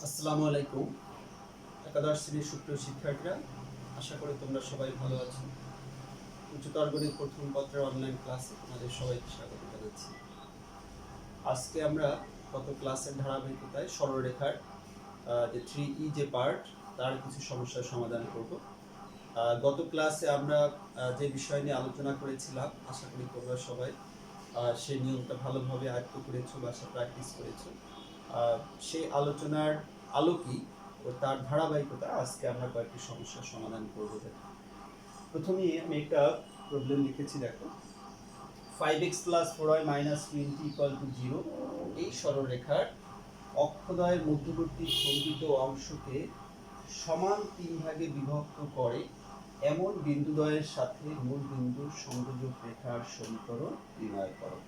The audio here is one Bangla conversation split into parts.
আসসালামু আলাইকুম। একাদশ শ্রেণীর সুপ্রিয় শিক্ষার্থীরা, আশা করি তোমরা সবাই ভালো আছো। উচ্চতর গণিত প্রথম পত্রের অনলাইন ক্লাসে তোমাদের সবাইকে স্বাগত জানাচ্ছি। আজকে আমরা গত ক্লাসের ধারাবাহিকতায় সরলরেখার যে 3E যে পার্ট, তার কিছু সমস্যার সমাধান করব। গত ক্লাসে আমরা যে বিষয় নিয়ে আলোচনা করেছিলাম, আশা করি তোমরা সবাই সেই নিয়মটা ভালোভাবে আয়ত্ত করেছো বা প্র্যাকটিস করেছো। সেই আলোচনার আলোকেই ও তার ধারাবাহিকতা আজকে আমরা কয়েকটি সমস্যার সমাধান করবো। প্রথমে আমি একটা প্রবলেম লিখেছি, দেখো 5x + 4y - 20 = 0 এই সরলরেখার অক্ষদ্বয়ের মধ্যবর্তী খণ্ডিত অংশকে সমান 3 ভাগে বিভক্ত করে এমন বিন্দুদ্বয়ের সাথে মূল বিন্দুর সংযোজক রেখার সমীকরণ নির্ণয় করো।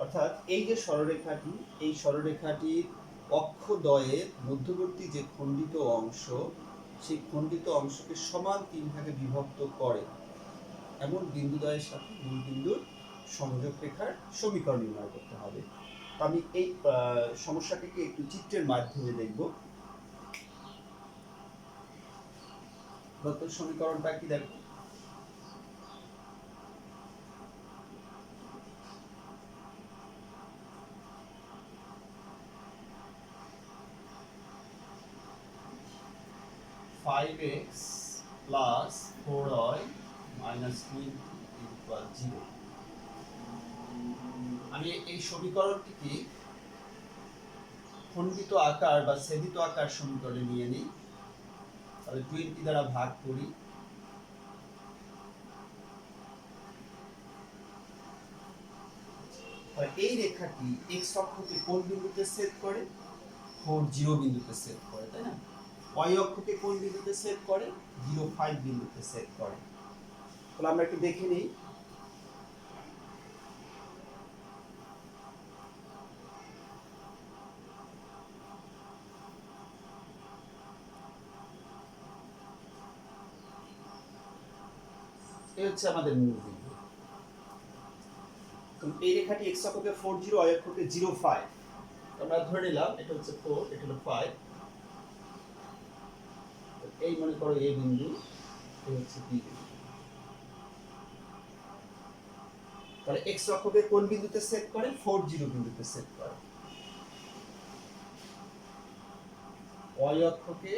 অর্থাৎ এই যে সরলরেখাটি, এই সরলরেখাটির অক্ষদ্বয়ের মধ্যবর্তী যে খণ্ডিত অংশ, সেই খণ্ডিত অংশকে সমান 3 ভাগে বিভক্ত করে এমন বিন্দুদ্বয়ের সাথে মূল বিন্দুর সংযোগ রেখার সমীকরণ নির্ণয় করতে হবে। আমি এই সমস্যাটিকে একটু চিত্রের মাধ্যমে দেখব। সমীকরণটা কি দেখো, (5x + 4y - 20 = 0) আমি এই সমীকরণটিকে খণ্ডিত আকার বা ছেদিত আকার সমীকরণে নিয়ে নিই। তাহলে 20 দ্বারা ভাগ করি। আর এই রেখাটি x অক্ষকে কোন বিন্দুতে ছেদ করে? 40 বিন্দুতে ছেদ করে, তাই না? y অক্ষকে কোন বিন্দুতে ছেদ করে? 05 বিন্দুতে ছেদ করে। তাহলে আমরা একটু দেখে নিই। এই হচ্ছে আমাদের মূল বিন্দু। তো এই রেখাটি x অক্ষকে 40, y অক্ষকে 05। আমরা ধরে নিলাম এটা হচ্ছে 4, এটা হলো 5। এই মনে করো a বিন্দু, এই হচ্ছে b বিন্দু। তাহলে x অক্ষকে কোন বিন্দুতে ছেদ করে? 40 বিন্দুতে ছেদ করে। y অক্ষকে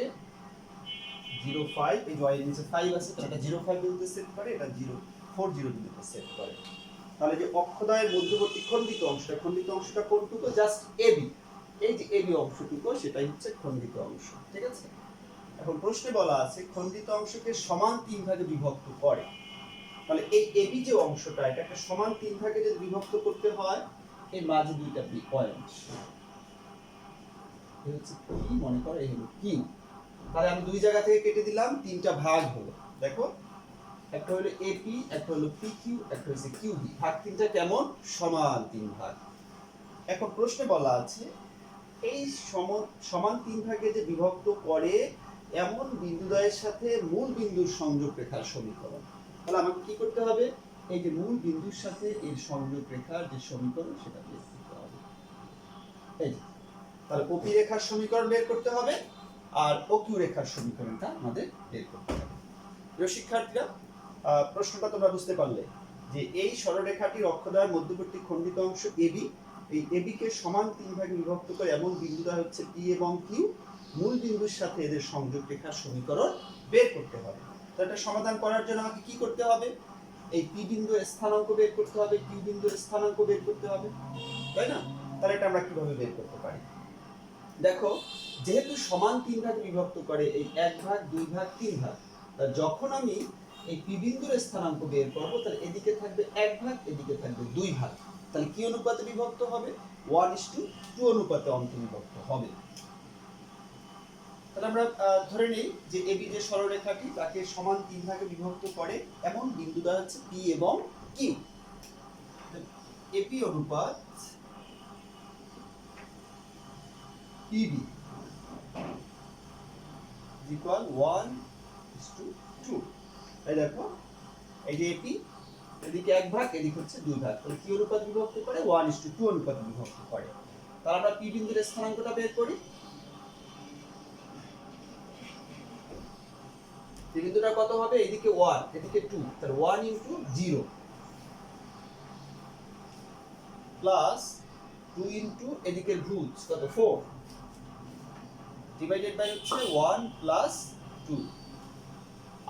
05, এই y এর নিচে 5 আছে, তাহলে এটা 05 বিন্দুতে ছেদ করে, এটা 40 বিন্দুতে ছেদ করে। তাহলে যে অক্ষদ্বয়ের মধ্যবর্তী খণ্ডিত অংশটা কোনটুকু? Just AB। এই যে AB অংশটুকু, সেটাই হচ্ছে খণ্ডিত অংশ, ঠিক আছে? এখন প্রশ্নে বলা আছে খণ্ডিত অংশকে সমান 3 ভাগে বিভক্ত করে। তাহলে এই AB যে অংশটা, এটাকে সমান 3 ভাগে যদি বিভক্ত করতে হয়, এর মাঝে দুইটা পয়েন্ট, এই হচ্ছে P, মনে করো এই হলো Q। তাহলে আমি দুই জায়গা থেকে কেটে দিলাম, তিনটা ভাগ হলো। দেখো, একটা হলো AP, একটা হলো PQ, একটা হচ্ছে QB। ভাগ তিনটা কেমন? সমান 3 ভাগ। এখন প্রশ্নে বলা আছে এই সমান 3 ভাগে যে বিভক্ত করে এমন বিন্দুদ্বয়ের সাথে মূল বিন্দুর সংযোগ রেখার সমীকরণ। তাহলে আমাকে কি করতে হবে? এই যে মূল বিন্দুর সাথে এর সংযোগ রেখার যে সমীকরণ, সেটা বের করতে হবে। এই যে, তাহলে OP রেখার সমীকরণ বের করতে হবে, আর OQ রেখার সমীকরণটা আমাদের বের করতে হবে। প্রিয় শিক্ষার্থীরা, প্রশ্নটা তোমরা বুঝতে পারলে যে এই সরলরেখাটির অক্ষদ্বয়ের মধ্যবর্তী খণ্ডিত অংশ AB, এই AB কে সমান 3 ভাগে বিভক্ত করে এমন বিন্দুদ্বয় হচ্ছে P এবং Q। মূল বিন্দুর সাথে এদের সংযোগ রেখার সমীকরণ বের করতে হবে। তো এটা সমাধান করার জন্য আমাকে কি করতে হবে? এই P বিন্দুর স্থানাঙ্ক বের করতে হবে, Q বিন্দুর স্থানাঙ্ক বের করতে হবে, তাই না? তাহলে এটা আমরা কিভাবে বের করতে পারি? দেখো, যেহেতু সমান 3 ভাগে বিভক্ত করে, এই 1 ভাগ, 2 ভাগ, 3 ভাগ, যখন আমি এই P বিন্দুর স্থানাঙ্ক বের করব, তাহলে এদিকে থাকবে 1 ভাগ, এদিকে থাকবে 2 ভাগ। তাহলে কি অনুপাতে বিভক্ত হবে? 1:2 অনুপাতে অন্তর্বিভক্ত হবে। তাহলে আমরা ধরে নিই যে AB যে সরলরেখাটি, তাকে সমান 3 ভাগে বিভক্ত করে এমন বিন্দুদ্বয় হচ্ছে P এবং Q। AP অনুপাত PB equal 1:2। এই দেখো, এই যে AP, এদিকে 1 ভাগ, এদিকে হচ্ছে 2 ভাগ। তাহলে কি অনুপাত বিভক্ত করে? 1:2 অনুপাত বিভক্ত করে। তাহলে আমরা P বিন্দুর স্থানাঙ্কটা বের করি। পি বিন্দুটা কত হবে? এদিকে 1 এদিকে 2, তাহলে 1 ইনটু 0 প্লাস 2 ইনটু এদিকে রুট কত 4 ডিভাইডেড বাই হচ্ছে 1 প্লাস 2।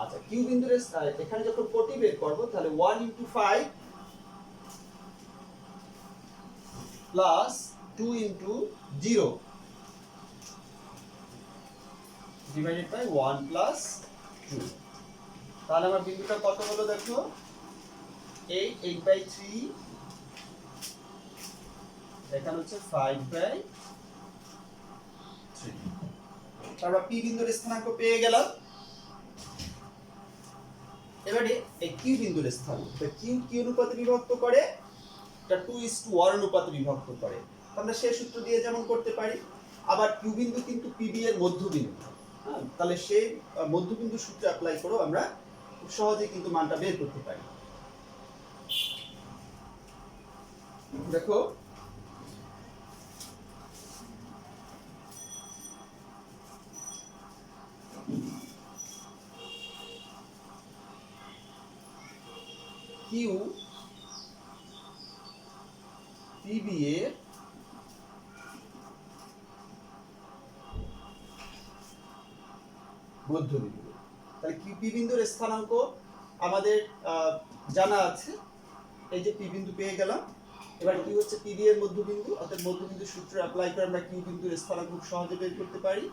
আচ্ছা কিউ বিন্দুর এখানে যখন কোটি বের করব তাহলে 1 into 5 plus 2 into 0 divided by 1 plus 2। তাহলে আমার বিন্দুটা কত হলো দেখো 8/3, এখানে হচ্ছে 5/3। আমরা পি বিন্দুর স্থানাঙ্ক পেয়ে গেলাম। এবারে এই কিউ বিন্দুর স্থানাঙ্ক, কিউ কি অনুপাতে বিভক্ত করে? এটা 2:1 অনুপাতে বিভক্ত করে। আমরা সেই সূত্র দিয়ে যেমন করতে পারি। আবার কিউ বিন্দু কিন্তু পিবি এর মধ্যবিন্দু, হ্যাঁ, তাহলে সেই মধ্যবিন্দু সূত্র অ্যাপ্লাই করেও আমরা খুব সহজেই কিন্তু মানটা বের করতে পারি। দেখো কিউ পিবি এর মধ্যবিন্দু, তাহলে কিউ পি বিন্দুর স্থানাঙ্ক আমাদের জানা আছে। এই যে পি বিন্দু পেয়ে গেলাম। এবার কি হচ্ছে পিবি এর মধ্যবিন্দু, অর্থাৎ মধ্যবিন্দু সূত্র অ্যাপ্লাই করে আমরা কিউ বিন্দুর স্থানাঙ্ক খুব সহজে বের করতে পারি।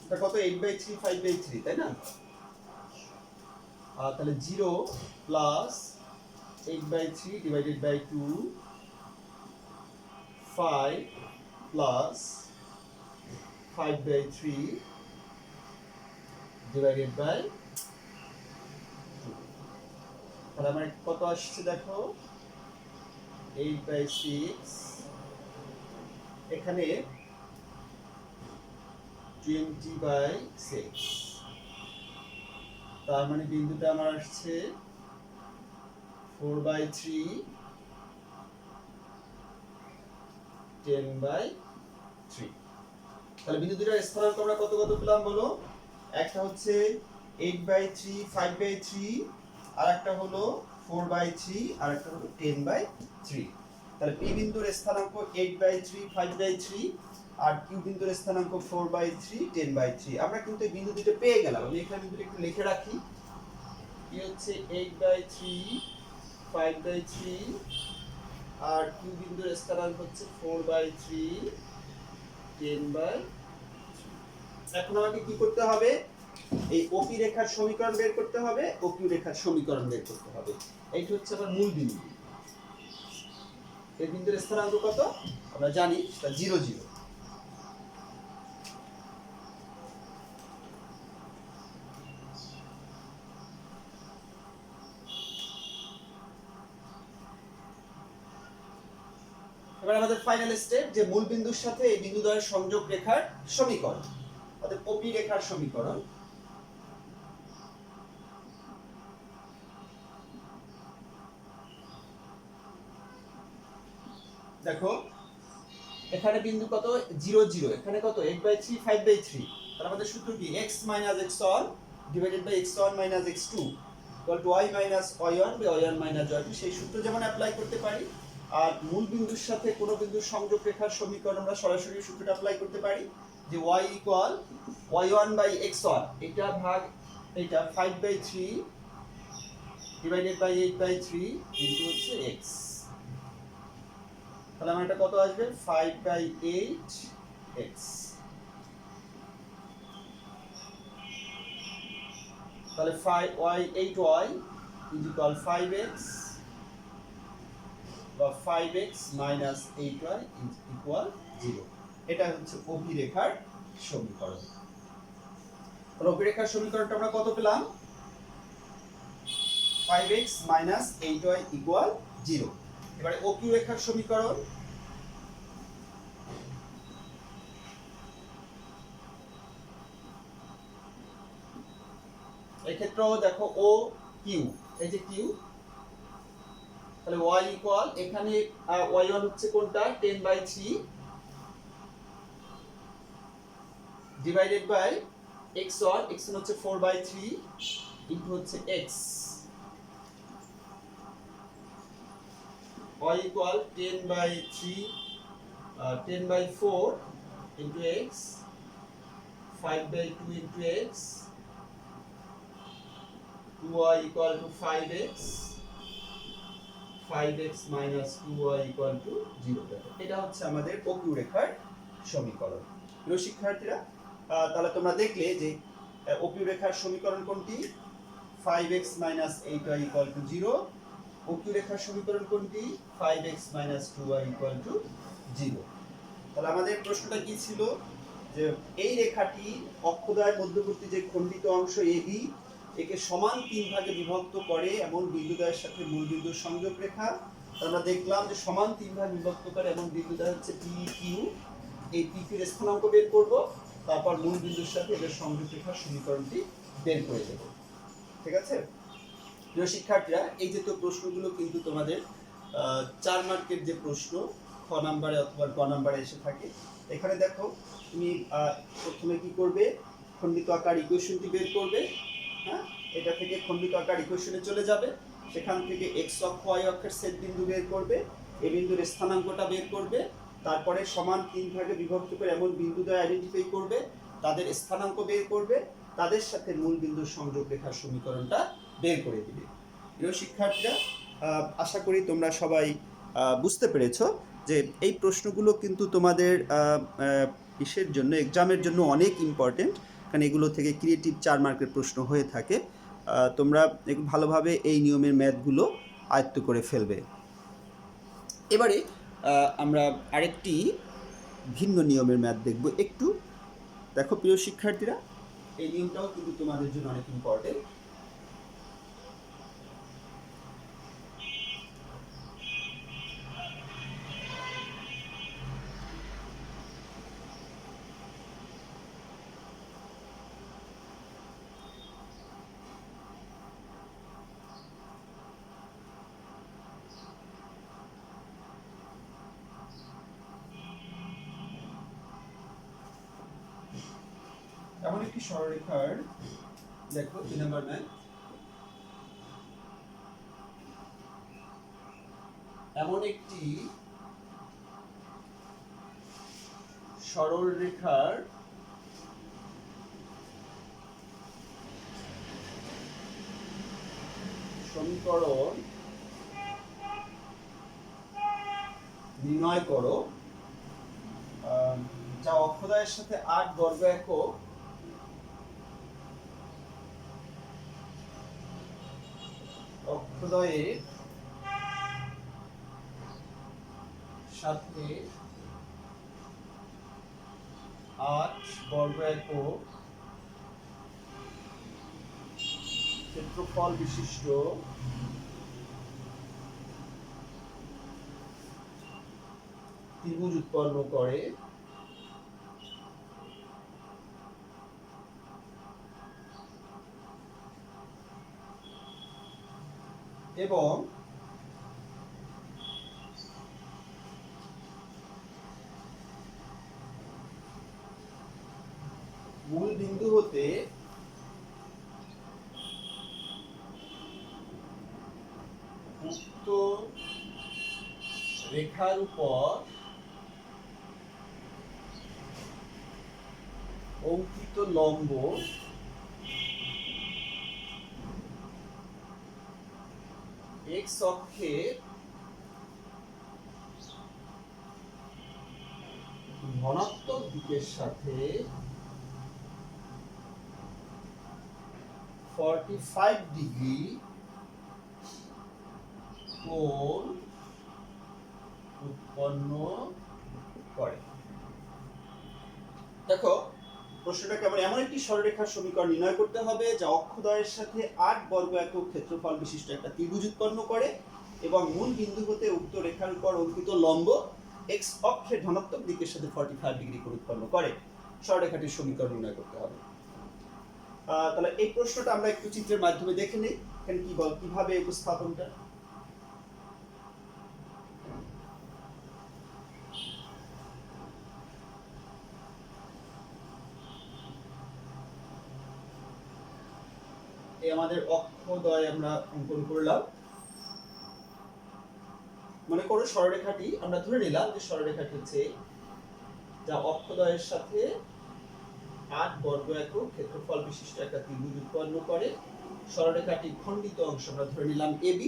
এটা কত 8/3 5/3, তাই না? তাহলে 0 plus 8/3 divided by 2, 5 plus 5/3 divided by 2। তাহলে আমার কত আসছে দেখো 8/6, এখানে 20/6। তার মানে বিন্দুটা আমার আসছে 4/3 10/3। তাহলে বিন্দু দুটোর স্থানাঙ্ক আমরা কত কত পেলাম বলো? একটা হচ্ছে 8/3 5/3, আর একটা হলো 4/3, আর একটা হলো 10/3। তাহলে পি বিন্দুর স্থানাঙ্ক 8/3 5/3 আর কিউ বিন্দুর স্থানাঙ্ক 4/3 10/3। আমরা কিন্তু এই বিন্দু দুটো পেয়ে গেলাম। আমি এখানে বিন্দুটা একটু লিখে রাখি। কি হচ্ছে 8/3 5/3 আর কিউ বিন্দুর স্থানাঙ্ক হচ্ছে 4/3 10/3। এখন আমাকে কি করতে হবে? এই ওপি রেখার সমীকরণ বের করতে হবে, ওকিউ রেখার সমীকরণ বের করতে হবে। এইটা হচ্ছে আমার মূল বিন্দু। এই বিন্দুর স্থানাঙ্ক কত আমরা জানি, সেটা 0 0। এবার আমাদের ফাইনাল স্টেপ, যে মূল বিন্দুর সাথে এই বিন্দু দ্বয়ের সংযোগ রেখার সমীকরণ, অর্থাৎ ওপি রেখার সমীকরণ। দেখো এখানে বিন্দু কত 0 0, এখানে কত 8/3 5/3। তাহলে আমাদের সূত্র কি x - x1 divided by x1 - x2 equal to y - y1 by y1 - y2। সেই সূত্র যেমন অ্যাপ্লাই করতে পারি। আর মূল বিন্দুর সাথে কোন বিন্দুর সংযোগ রেখার সমীকরণ আমরা সরাসরি সূত্রটা অ্যাপ্লাই করতে পারি, যে y equal y1 by x1, এটা ভাগ এটা 5/3 ডিভাইডেড বাই 8/3 ইনটু হচ্ছে x। তাহলে আমার এটা কত আসবে 5/8x। তাহলে 8y is equal 5x বা 5x minus 8y is equal 0। এটা হচ্ছে ওপি রেখার সমীকরণ। তাহলে ওপি রেখার সমীকরণটা আমরা কত পেলাম? 5x minus 8y equal 0। এবারে ওকিউ রেখার সমীকরণ, এক্ষেত্রেও দেখো ও কিউ, এই যে কিউ, তাহলে y ইকুয়াল এখানে y1 হচ্ছে কোনটা 10/3 ডিভাইডেড বাই x1 হচ্ছে 4/3 ইনটু হচ্ছে x, y equal 10/3 10/4 into x, 5/2 into x, 2y equal to 5x, 5x minus 2y equal to 0। এটা হচ্ছে আমাদের ওকিউ রেখার সমীকরণ। প্রিয় শিক্ষার্থীরা, তাহলে তোমরা দেখলে যে ওকিউ রেখার সমীকরণ কোনটি? 5x minus 8y equal to 0। OQ রেখার সমীকরণ কোনটি? 5x minus 2y equal to 0। তাহলে আমাদের প্রশ্নটা কি ছিল? যে এই রেখাটি অক্ষদ্বয়ের মধ্যবর্তী যে খণ্ডিত অংশ AB একে সমান 3 ভাগে বিভক্ত করে এমন বিন্দুদ্বয়ের সাথে মূল বিন্দুর সংযোগ রেখা। আমরা দেখলাম যে সমান 3 ভাগে বিভক্ত করে এমন বিন্দুদ্বয় হচ্ছে PQ। এই PQ এর স্থানাঙ্ক বের করব, তারপর মূল বিন্দুর সাথে এদের সংযোগ রেখার সমীকরণটি বের করে দেব। ঠিক আছে প্রিয় শিক্ষার্থীরা, এই যে তো প্রশ্নগুলো কিন্তু তোমাদের 4 মার্কের যে প্রশ্ন খ নাম্বারে অথবা গ নাম্বারে এসে থাকে। এখানে দেখো তুমি প্রথমে কি করবে? খণ্ডিত আকার ইকুয়েশনটি বের করবে। হ্যাঁ, এটা থেকে খণ্ডিত আকার ইকুয়েশনে চলে যাবে, সেখান থেকে x অক্ষ y অক্ষের ছেদ বিন্দু বের করবে, এই বিন্দুর স্থানাঙ্কটা বের করবে, তারপরে সমান 3 ভাগে বিভক্ত করে এমন বিন্দুদ্বয় আইডেন্টিফাই করবে, তাদের স্থানাঙ্ক বের করবে, তাদের সাথে মূল বিন্দুর সংযোগ রেখার সমীকরণটা বের করে দিবে। প্রিয় শিক্ষার্থীরা, আশা করি তোমরা সবাই বুঝতে পেরেছো যে এই প্রশ্নগুলো কিন্তু তোমাদের কিসের জন্য, এক্সামের জন্য অনেক ইম্পর্টেন্ট, কারণ এগুলো থেকে ক্রিয়েটিভ 4 মার্কের প্রশ্ন হয়ে থাকে। তোমরা ভালোভাবে এই নিয়মের ম্যাথগুলো আয়ত্ত করে ফেলবে। এবারে আমরা আরেকটি ভিন্ন নিয়মের ম্যাথ দেখব। একটু দেখো প্রিয় শিক্ষার্থীরা, এই নিয়মটাও কিন্তু তোমাদের জন্য অনেক ইম্পর্টেন্ট। এমন একটি সরলরেখার, দেখো 3 নম্বর ম্যাথ, এমন একটি সরলরেখার সমীকরণ নির্ণয় করো যা অক্ষদ্বয়ের সাথে 8 বর্গ একক অক্ষদ্বয়ের সাথে 8 বর্গ একক ক্ষেত্রফল বিশিষ্ট ত্রিভুজ উৎপন্ন করে এবং মূল বিন্দু হতে উক্ত রেখার উপর অঙ্কিত লম্ব x অক্ষের ধনাত্মক দিকের সাথে 45 ডিগ্রি কোণ উৎপন্ন করে। দেখো প্রশ্নটা কেমন? এমন একটি সরলরেখার সমীকরণ নির্ণয় করতে হবে যা অক্ষদ্বয়ের সাথে 8 বর্গ একক ক্ষেত্রফল বিশিষ্ট একটা ত্রিভুজ উৎপন্ন করে এবং মূল বিন্দু হতে উক্ত রেখার উপর অঙ্কিত লম্ব x অক্ষের ধনাত্মক দিকের সাথে 45 ডিগ্রি কোণ উৎপন্ন করে। সরলরেখাটির সমীকরণ নির্ণয় করতে হবে। তাহলে এই প্রশ্নটা আমরা একটু চিত্রের মাধ্যমে দেখে নিই। এখানে কি বল, কিভাবে উপস্থাপনটা? এই আমাদের অক্ষদ্বয় আমরা অঙ্কন করলাম। মনে করো সরলরেখাটি আমরা ধরে নিলাম যে সরলরেখাটি হচ্ছে যা অক্ষদ্বয়ের সাথে 8 বর্গ একক ক্ষেত্রফল বিশিষ্ট একটা ত্রিভুজ উৎপন্ন করে। সরলরেখাটি খণ্ডিত অংশ আমরা ধরে নিলাম AB।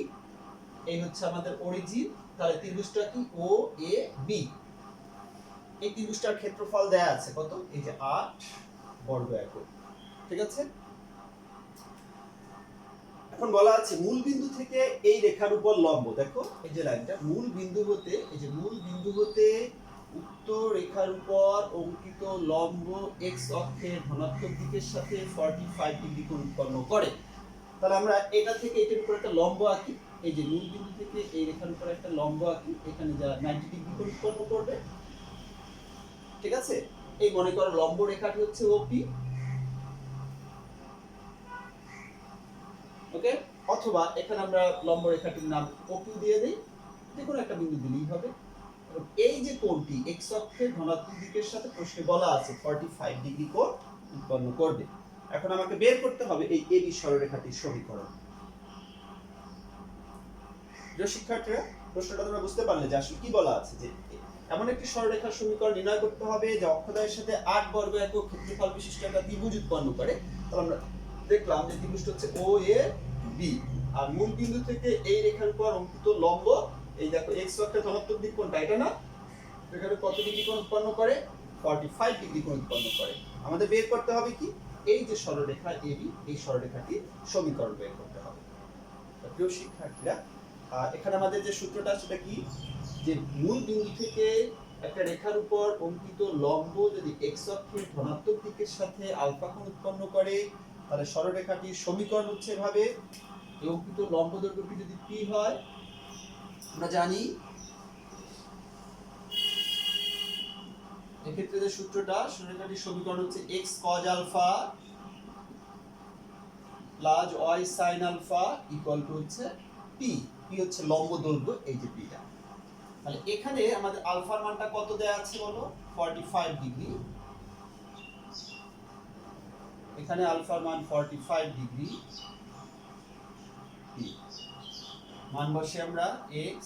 এই হচ্ছে আমাদের অরিজিন। তাহলে ত্রিভুজটা কি ও এ বি। এই ত্রিভুজটার ক্ষেত্রফল দেয়া আছে কত? এই যে 8 বর্গ একক। ঠিক আছে? এখন বলা আছে মূল বিন্দু থেকে এই রেখার উপর লম্ব, দেখো এই যে লাইনটা মূল বিন্দু হতে, এই যে মূল বিন্দু হতে উক্ত রেখার উপর অঙ্কিত লম্ব x অক্ষের ধনাত্মক দিকের সাথে 45 ডিগ্রি কোণ উৎপন্ন করে। তাহলে আমরা এটা থেকে এটার উপর একটা লম্ব আঁকি। এই যে মূল বিন্দু থেকে এই রেখার উপর একটা লম্ব আঁকি, এখানে যা 90 ডিগ্রি কোণ উৎপন্ন করবে। ঠিক আছে? এই মনে করো লম্ব রেখাটি হচ্ছে OP। ওকে, অথবা এখানে আমরা লম্ব রেখাটির নাম OQ দিয়ে দেই, যে কোনো একটা বিন্দু দিলেই হবে। এবং এই যে কোণটি x অক্ষের ধনাত্মক দিকের সাথে প্রশ্নে বলা আছে 45 ডিগ্রি কোণ উৎপন্ন করবে। এখন আমাকে বের করতে হবে এই AB সরলরেখাটির সমীকরণ। প্রিয় শিক্ষার্থীরা, প্রশ্নটা তোমরা বুঝতে পারলে যে আসলে কি বলা আছে, যে এমন একটি সরলরেখার সমীকরণ নির্ণয় করতে হবে যা অক্ষদ্বয়ের সাথে 8 বর্গ একক ক্ষেত্রফল বিশিষ্ট একটা ত্রিভুজ উৎপন্ন করে। তাহলে আমরা দেখলাম যে ত্রিভুজটা হচ্ছে OAB, আর মূল বিন্দু থেকে এই রেখার উপর অঙ্কিত লম্ব, এই দেখো x অক্ষের ধনাত্মক দিক কোণটা এটা না, এখানে কত ডিগ্রি কোণ উৎপন্ন করে? 45 ডিগ্রি কোণ উৎপন্ন করে। আমাদের বের করতে হবে কি? এই যে সরলরেখা AB, এই সরলরেখাটির সমীকরণ বের করতে হবে। প্রিয় শিক্ষার্থীরা, এখানে আমাদের যে সূত্রটা সেটা কি, যে মূল বিন্দু থেকে একটা রেখার উপর অঙ্কিত লম্ব যদি x অক্ষের ধনাত্মক দিকের সাথে আলফা কোণ উৎপন্ন করে, তাহলে সরলরেখাটির সমীকরণ হচ্ছে এভাবে। এই অঙ্কিত লম্ব দৈর্ঘ্যটি যদি p হয়, আমরা জানি এক্ষেত্রে যে সূত্রটা, সরলরেখাটির সমীকরণ হচ্ছে x cos alpha plus y sin alpha equal to হচ্ছে p। p হচ্ছে লম্ব দৈর্ঘ্য, এই যে pটা। তাহলে এখানে আমাদের আলফার মানটা কত দেয়া আছে বলো? 45 ডিগ্রি। এখানে আলফার মান 45 ডিগ্রি। মান বসে আমরা x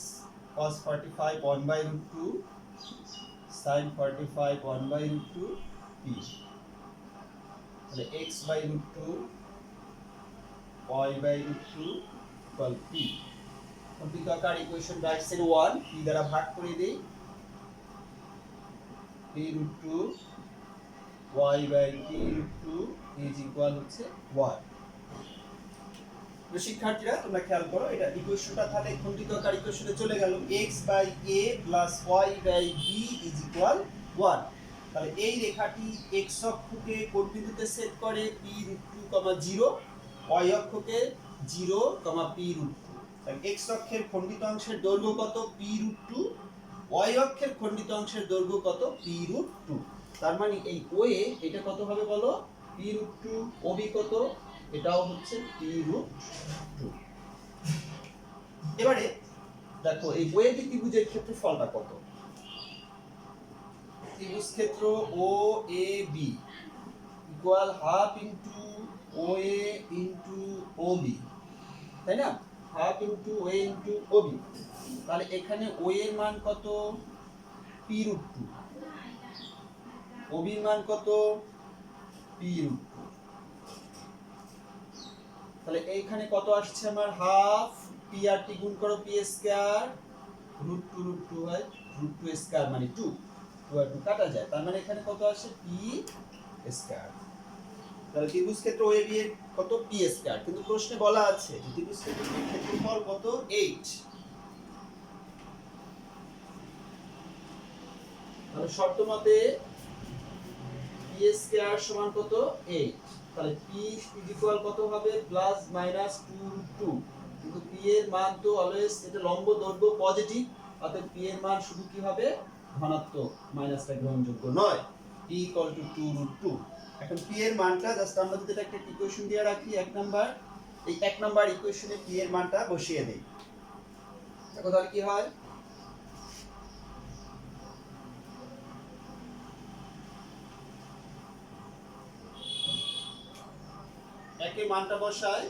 cos 45 1/√2 sin 45 1/√2 p। তাহলে x/√2 y/√2 equal p। Complete আকার ইকুয়েশন রাইট সাইড 1 p দ্বারা ভাগ করে দেই, p√2 y/p√2 ইজ ইকুয়াল হচ্ছে 1। শিক্ষার্থীরা তোমরা খেয়াল করো, এটা ইকুয়েশনটা তাহলে খণ্ডিত আকার ইকুয়েশনে চলে গেল, x/a + y/b ইজ ইকুয়াল 1। তাহলে এই রেখাটি x অক্ষকে কোন বিন্দুতে সেট করে? p√2, 0, y অক্ষকে 0, p√2। তাহলে x অক্ষের খণ্ডিত অংশের দৈর্ঘ্য কত? p√2, y অক্ষের খণ্ডিত অংশের দৈর্ঘ্য কত? p√2। তার মানে এই OA এটা কত হবে বলো? p√2। OB কত? এটাও হচ্ছে p√2। এবারে দেখো এই OAB ত্রিভুজের ক্ষেত্রফলটা কত? ত্রিভুজ ক্ষেত্র OAB equal half into OA into OB, তাই না? Half into OA into OB। তাহলে এখানে OA এর মান কত? p√2। OB এর মান কত? p√2। তাহলে এইখানে কত আসছে আমার? হাফ, p আর t গুণ করো p স্কয়ার, √2 হয়, √2 স্কয়ার মানে 2, 2 আর 2 কাটা যায়, তার মানে এখানে কত আসে? p square. তাহলে ত্রিভুজ ক্ষেত্র OAB এর কত? p square. কিন্তু প্রশ্নে বলা আছে যে ত্রিভুজ ক্ষেত্রের ক্ষেত্রফল কত? 8। তাহলে শর্ত মতে p স্কয়ার সমান কত? 8। তাহলে p ইকুয়াল কত হবে? Plus minus 2√2। কিন্তু p এর মান তো অলওয়েজ, এটা লম্ব দৈর্ঘ্য পজিটিভ, অতএব p এর মান শুধু কি হবে? ধনাত্মক, মাইনাসটা গ্রহণযোগ্য নয়। p equal to 2√2। এখন p এর মানটা জাস্ট আমরা যদি একটা ইকুয়েশন দিয়ে রাখি, এক নাম্বার, এই এক নাম্বার ইকুয়েশনে p এর মানটা বসিয়ে দেই। দেখো তাহলে কি হয়? একে মানটা বসাই,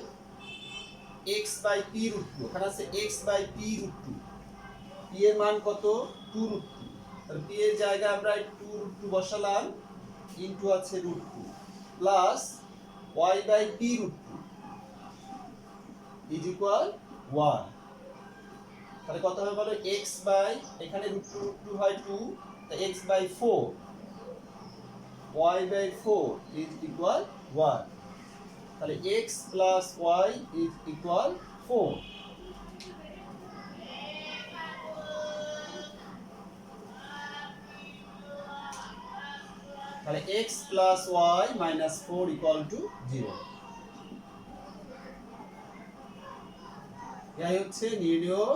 x by p root two, ওখানে আছে x by p root two, p এর মান কত 2 রুট টু, তাহলে p এর জায়গায় আমরা 2 রুট টু বসালাম, ইনটু আছে root two plus y by p root two is equal 1। তাহলে কত হবে বলো, x বাই এখানে রুট টু হয় 2, তাই x by 4, y by 4 is equal 1। তাহলে x plus y is equal 4। তাহলে x plus y minus 4 equal to 0। এই হচ্ছে নির্ণেয়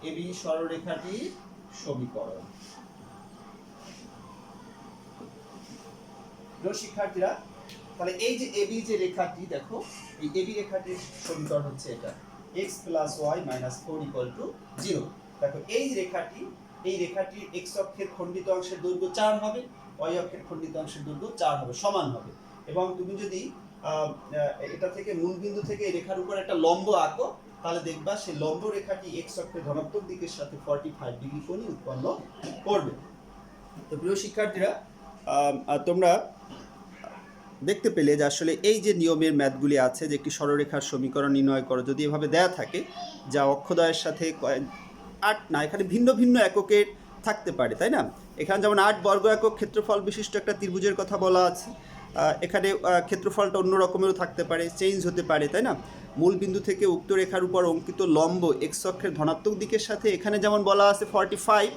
AB সরলরেখাটির সমীকরণ। শিক্ষার্থীরা, তাহলে এই যে AB যে রেখাটি দেখো, এই AB রেখাটির সমীকরণ হচ্ছে এটা, x plus y minus 4 equal to 0। দেখো এই রেখাটির x অক্ষের খণ্ডিত অংশের দৈর্ঘ্য 4 হবে, y অক্ষের খণ্ডিত অংশের দৈর্ঘ্য 4 হবে, সমান হবে। এবং তুমি যদি এটা থেকে মূলবিন্দু থেকে এই রেখার উপর একটা লম্ব আঁকো, তাহলে দেখবা সেই লম্ব রেখাটি x অক্ষের ধনাত্মক দিকের সাথে 45 ডিগ্রি কোণ উৎপন্ন করবে। তো প্রিয় শিক্ষার্থীরা, তোমরা দেখতে পেলে যে আসলে এই যে নিয়মের ম্যাথগুলি আছে, যে একটি সরলরেখার সমীকরণ নির্ণয় করো, যদি এভাবে দেয়া থাকে যা অক্ষদ্বয়ের সাথে 8 না, এখানে ভিন্ন ভিন্ন এককের থাকতে পারে, তাই না? এখানে যেমন 8 বর্গ একক ক্ষেত্রফল বিশিষ্ট একটা ত্রিভুজের কথা বলা আছে, এখানে ক্ষেত্রফলটা অন্য রকমেরও থাকতে পারে, চেঞ্জ হতে পারে, তাই না? মূল বিন্দু থেকে উক্ত রেখার উপর অঙ্কিত লম্ব x অক্ষের ধনাত্মক দিকের সাথে এখানে যেমন বলা আছে 45,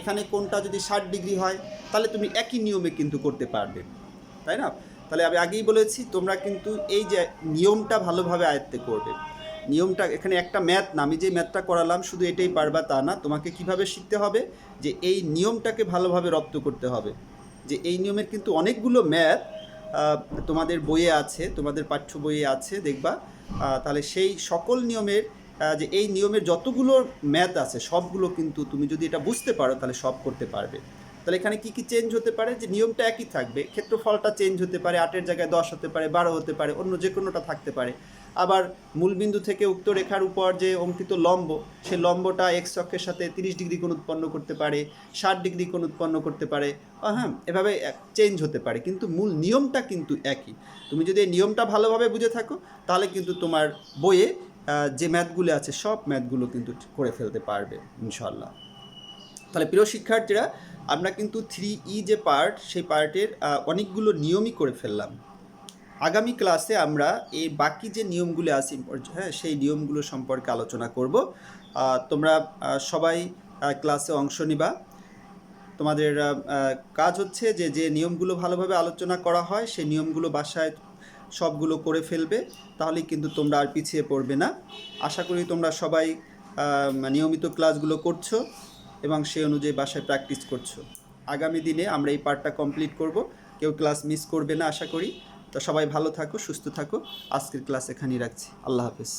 এখানে কোণটা যদি 60 ডিগ্রি হয়, তাহলে তুমি একই নিয়মে কিন্তু করতে পারবে, তাই না? তাহলে আমি আগেই বলেছি, তোমরা কিন্তু এই যে নিয়মটা ভালোভাবে আয়ত্তে করবে। নিয়মটা এখানে একটা ম্যাথ না, আমি যে ম্যাথটা করালাম শুধু এটাই পারবা তা না, তোমাকে কিভাবে শিখতে হবে যে এই নিয়মটাকে ভালোভাবে রপ্ত করতে হবে। যে এই নিয়মের কিন্তু অনেকগুলো ম্যাথ তোমাদের বইয়ে আছে, তোমাদের পাঠ্য বইয়ে আছে, দেখবা। তাহলে সেই সকল নিয়মের যে এই নিয়মের যতগুলো ম্যাথ আছে সবগুলো কিন্তু তুমি যদি এটা বুঝতে পারো তাহলে সব করতে পারবে। তাহলে এখানে কি কি চেঞ্জ হতে পারে, যে নিয়মটা একই থাকবে, ক্ষেত্রফলটা চেঞ্জ হতে পারে, 8-এর জায়গায় 10 হতে পারে, 12 হতে পারে, অন্য যে কোনোটা থাকতে পারে। আবার মূলবিন্দু থেকে উক্ত রেখার উপর যে অঙ্কিত লম্ব, সেই লম্বটা x অক্ষের সাথে 30 ডিগ্রি কোণ উৎপন্ন করতে পারে, 60 ডিগ্রি কোণ উৎপন্ন করতে পারে, হ্যাঁ, এভাবে চেঞ্জ হতে পারে, কিন্তু মূল নিয়মটা কিন্তু একই। তুমি যদি এই নিয়মটা ভালোভাবে বুঝে থাকো তাহলে কিন্তু তোমার বইয়ে যে ম্যাথগুলো আছে সব ম্যাথগুলো কিন্তু করে ফেলতে পারবে ইনশাল্লাহ। তাহলে প্রিয় শিক্ষার্থীরা, আমরা কিন্তু 3E যে পার্ট, সেই পার্টের অনেকগুলো নিয়মই করে ফেললাম। আগামী ক্লাসে আমরা এই বাকি যে নিয়মগুলো আছে, হ্যাঁ, সেই নিয়মগুলো সম্পর্কে আলোচনা করব। তোমরা সবাই ক্লাসে অংশ নিবা। তোমাদের কাজ হচ্ছে যে যে নিয়মগুলো ভালোভাবে আলোচনা করা হয় সেই নিয়মগুলো বাসায় সবগুলো করে ফেলবে, তাহলেই কিন্তু তোমরা আর পিছিয়ে পড়বে না। আশা করি তোমরা সবাই নিয়মিত ক্লাসগুলো করছো এবং সেই অনুযায়ী বাসায় প্র্যাকটিস করছো। আগামী দিনে আমরা এই পার্টটা কমপ্লিট করব, কেউ ক্লাস মিস করবে না আশা করি। তো সবাই ভালো থাকো, সুস্থ থাকো। আজকের ক্লাস এখানেই রাখছি। আল্লাহ হাফেজ।